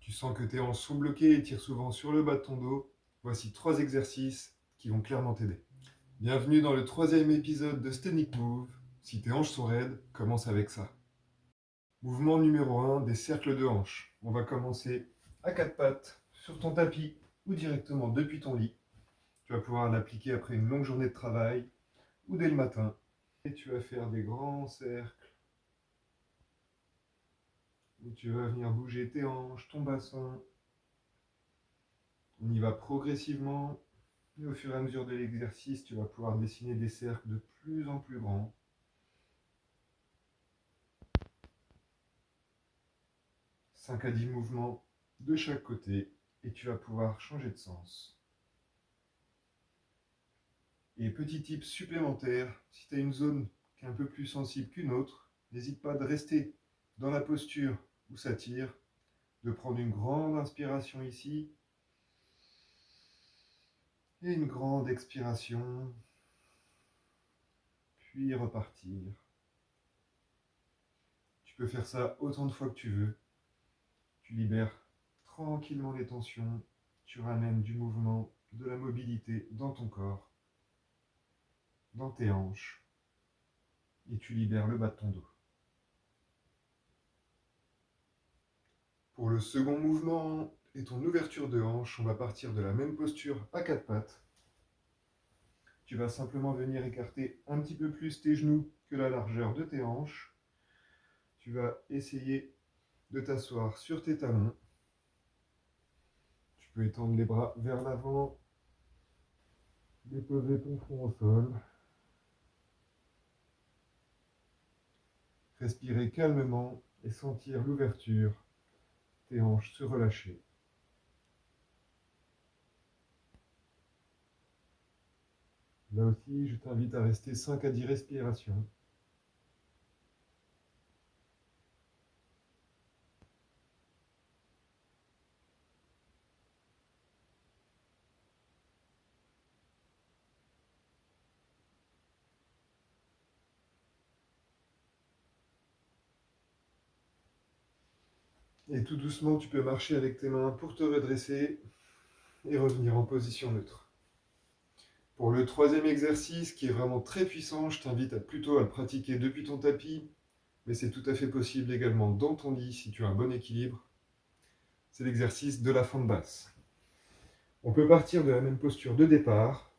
Tu sens que tes hanches sont bloquées et tirent souvent sur le bas de ton dos. Voici 3 exercices qui vont clairement t'aider. Bienvenue dans le 3e épisode de Stenic Move. Si tes hanches sont raides, commence avec ça. Mouvement numéro 1, des cercles de hanches. On va commencer à 4 pattes, sur ton tapis ou directement depuis ton lit. Tu vas pouvoir l'appliquer après une longue journée de travail ou dès le matin. Et tu vas faire des grands cercles où tu vas venir bouger tes hanches, ton bassin. On y va progressivement. Et au fur et à mesure de l'exercice, tu vas pouvoir dessiner des cercles de plus en plus grands. 5 à 10 mouvements de chaque côté et tu vas pouvoir changer de sens. Et petit tip supplémentaire, si tu as une zone qui est un peu plus sensible qu'une autre, n'hésite pas de rester dans la posture où ça tire, de prendre une grande inspiration ici et une grande expiration, puis repartir. Tu peux faire ça autant de fois que tu veux. Tu libères tranquillement les tensions, tu ramènes du mouvement, de la mobilité dans ton corps, dans tes hanches, et tu libères le bas de ton dos. Pour le second mouvement et ton ouverture de hanche, on va partir de la même posture à 4 pattes. Tu vas simplement venir écarter un petit peu plus tes genoux que la largeur de tes hanches. Tu vas essayer de t'asseoir sur tes talons. Tu peux étendre les bras vers l'avant, déposer ton front au sol. Respirer calmement et sentir l'ouverture, tes hanches se relâcher. Là aussi, je t'invite à rester 5 à 10 respirations. Et tout doucement, tu peux marcher avec tes mains pour te redresser et revenir en position neutre. Pour le troisième exercice, qui est vraiment très puissant, je t'invite plutôt à le pratiquer depuis ton tapis, mais c'est tout à fait possible également dans ton lit si tu as un bon équilibre. C'est l'exercice de la fente basse. On peut partir de la même posture de départ.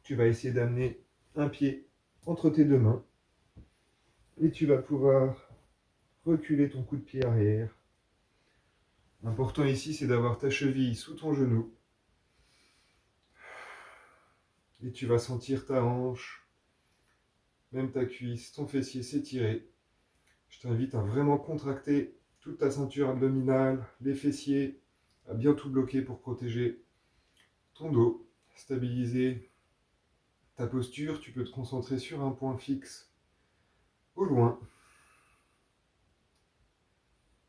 Tu vas essayer d'amener un pied entre tes deux mains et tu vas pouvoir reculer ton coup de pied arrière. L'important ici, c'est d'avoir ta cheville sous ton genou. Et tu vas sentir ta hanche, même ta cuisse, ton fessier s'étirer. Je t'invite à vraiment contracter toute ta ceinture abdominale, les fessiers, à bien tout bloquer pour protéger ton dos, stabiliser ta posture. Tu peux te concentrer sur un point fixe au loin.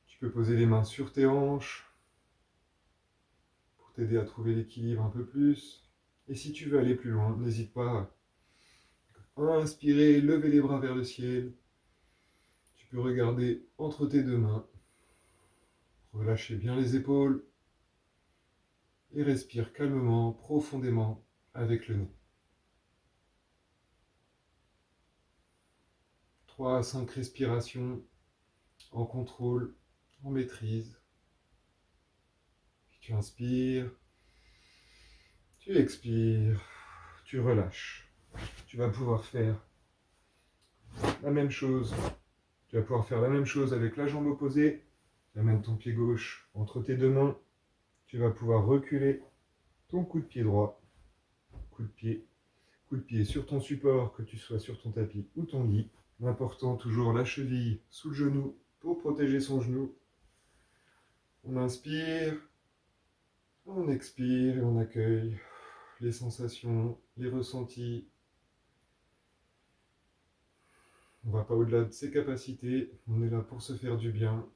Tu peux poser les mains sur tes hanches pour t'aider à trouver l'équilibre un peu plus. Et si tu veux aller plus loin, n'hésite pas à inspirer, lever les bras vers le ciel. Tu peux regarder entre tes deux mains. Relâchez bien les épaules et respire calmement, profondément avec le nez. 3 à 5 respirations en contrôle, en maîtrise. Puis tu inspires, tu expires, tu relâches. Tu vas pouvoir faire la même chose. Tu vas pouvoir faire la même chose avec la jambe opposée. Tu amènes ton pied gauche entre tes deux mains. Tu vas pouvoir reculer ton coup de pied droit. Coup de pied sur ton support, que tu sois sur ton tapis ou ton lit. L'important, toujours la cheville sous le genou pour protéger son genou. On inspire, on expire et on accueille les sensations, les ressentis. On ne va pas au-delà de ses capacités, on est là pour se faire du bien.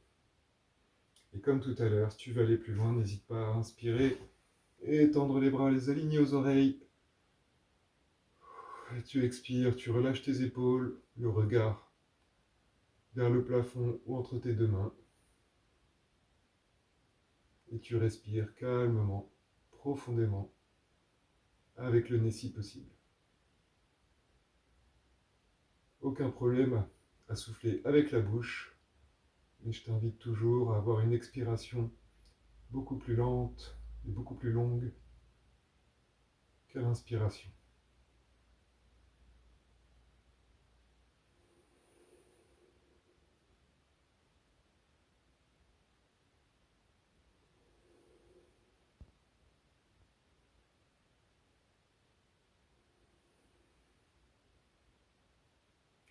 Et comme tout à l'heure, si tu veux aller plus loin, n'hésite pas à inspirer et étendre les bras, les aligner aux oreilles. Et tu expires, tu relâches tes épaules, le regard vers le plafond ou entre tes deux mains. Et tu respires calmement, profondément, avec le nez si possible. Aucun problème à souffler avec la bouche, mais je t'invite toujours à avoir une expiration beaucoup plus lente et beaucoup plus longue que l'inspiration.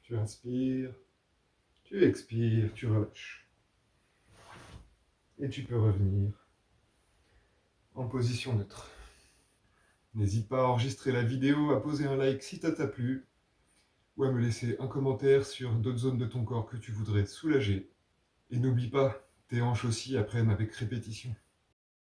Tu inspires, tu expires, tu relâches. Et tu peux revenir en position neutre. N'hésite pas à enregistrer la vidéo, à poser un like si ça t'a plu, ou à me laisser un commentaire sur d'autres zones de ton corps que tu voudrais soulager. Et n'oublie pas, tes hanches aussi apprennent avec répétition.